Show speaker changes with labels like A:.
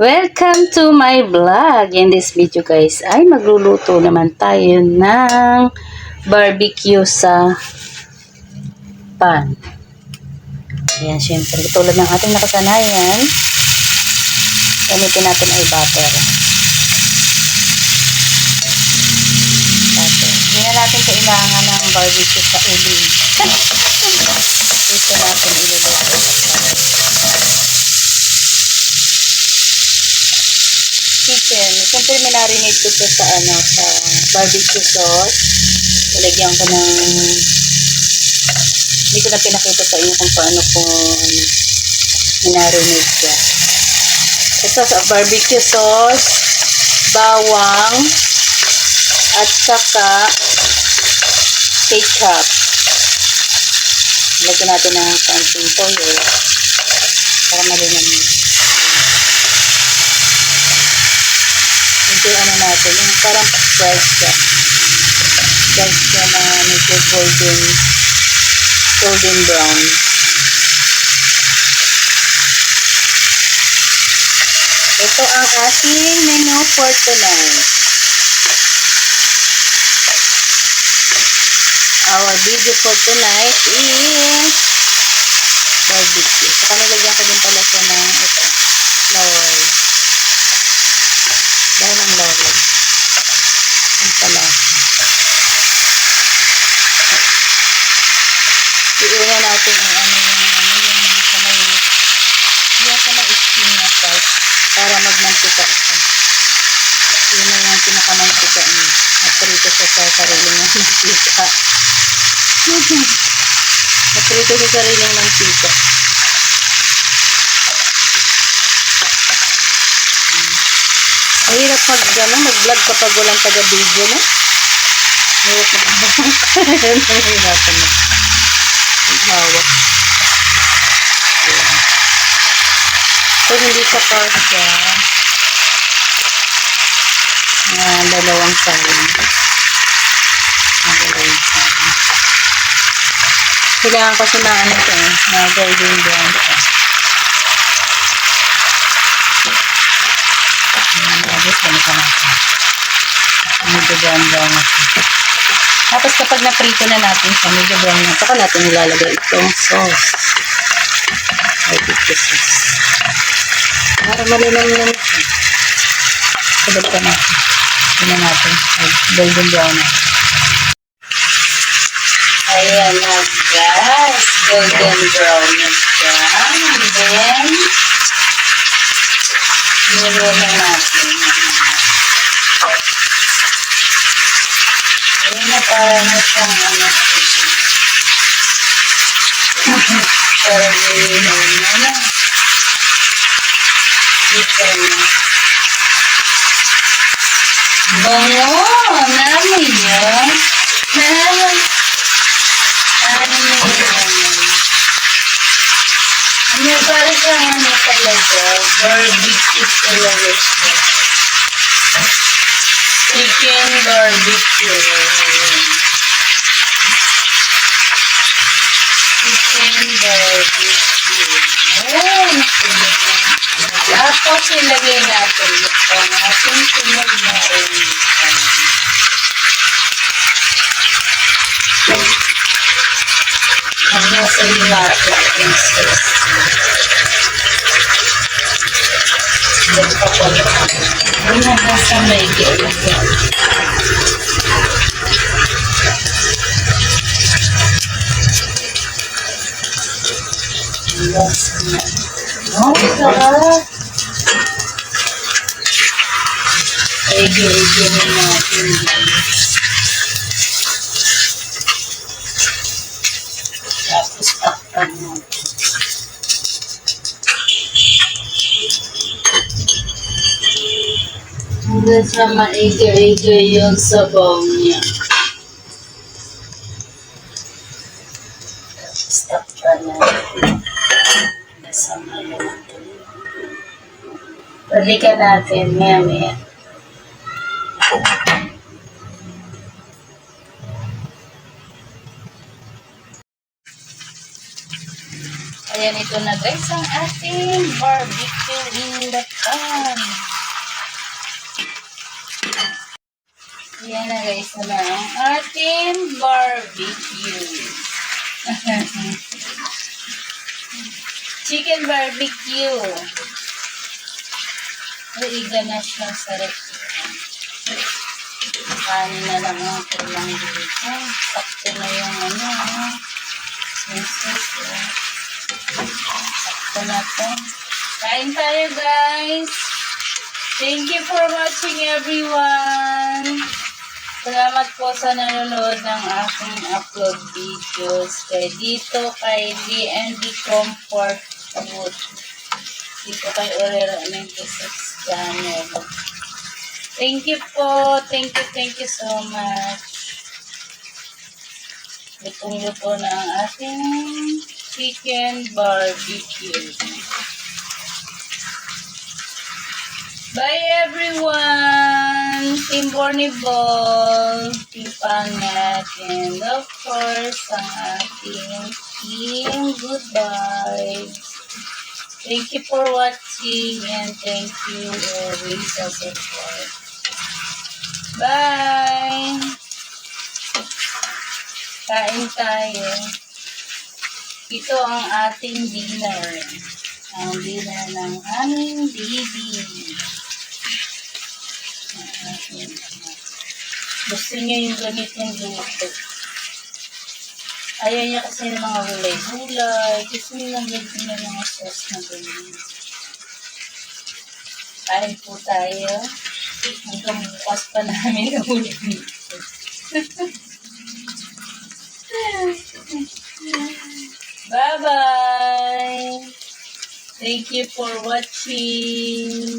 A: Welcome to my vlog. In this video guys ay magluluto naman tayo ng barbecue sa pan. Ayan, syempre tulad ng ating nakasanayan, gamitin natin ay butter. Hindi na natin kailangan ng barbecue sa uli. Dito natin iluluto. Chicken. Siyempre, minarinate ko siya sa, sa barbecue sauce. Lalagyan ko ng, hindi ko na pinakita sa inyo kung paano ko minarinate siya. Ito sa barbecue sauce, bawang, at saka ketchup. Lagyan natin ng konting toyo para malinam. Medyo natin, yung parang fried siya. Fried siya na medyo golden brown. Ito ang ating menu for tonight. Our video for tonight is barbecue. Saka nilagyan ko din pala siya ng ito, laurel. Dahil ng laurel. Ang palasa. Iuna natin ang yung sa may skin na part para magmantika ito. Yun na yung pinakamantika niya. Naprito siya sa sariling mantika. Naprito sa sariling mantika. Mahirap mag-vlog kapag walang taga-video, no? Mahirap mag-vlog. Mahirapan mo. Maghawak. So, hindi siya kasya. Dalawang sayang. Dalawang sayang. Kailangan kasi na ito na golden brown siya. Tapos balikan natin. Medyo brown na siya. Tapos kapag naprito na natin siya, medyo brown na. Saka natin nilalagay itong sauce. Barbecue sauce. Para malinam-nam siya. Balikan natin. Tignan natin. Golden brown na. Ayan na guys. Golden brown na siya. And then, niluna natin. Ayan na, para na siyang para niluna na. Ito na. Bango! Namin yun. Ano para sa talaga? Barbecue talaga siya. Chicken barbecue. Chicken barbecue. Tapos ilagay natin ito ang ating pinag-marinitan. Ang nasa natin ang sauce. Ang nasa may gilid. Oh, sarap! Ege-ege na natin. Tapos takpan natin. Hanggang sa maige-ige yung sabaw niya. Tapos takpan natin. Hanggang sa maluto. Balikan natin maya-maya. Ayan, ito na guys ang ating barbecue in the pan. Ayan na guys na ang ating barbecue. Chicken barbecue. Iga na siya sa restaurant. Kanin na lang ang tulang dito. Sakto na yung sakto na to. Kain tayo guys. Thank you for watching everyone. Salamat po sa nanonood ng aking upload videos. Kay dito kay D&D Comfort Food. Dito kay Orero Menteses channel. Thank you po. Thank you so much. Lutong-luto na ang ating chicken barbecue. Bye everyone! Team Borniball, Team Pangat, and of course, ang ating team Goodbye. Thank you for watching and thank you always sa support. Bye! Kain tayo. Ito ang ating dinner. Ang dinner ng aming baby. Gusto niya yung ganitong luto. Ayaw niya kasi ng mga gulay-gulay. Gusto niya ng ganito na mga sauce na ganyan. Kain po tayo. Hanggang bukas pa namin ulit dito. Bye-bye! Thank you for watching.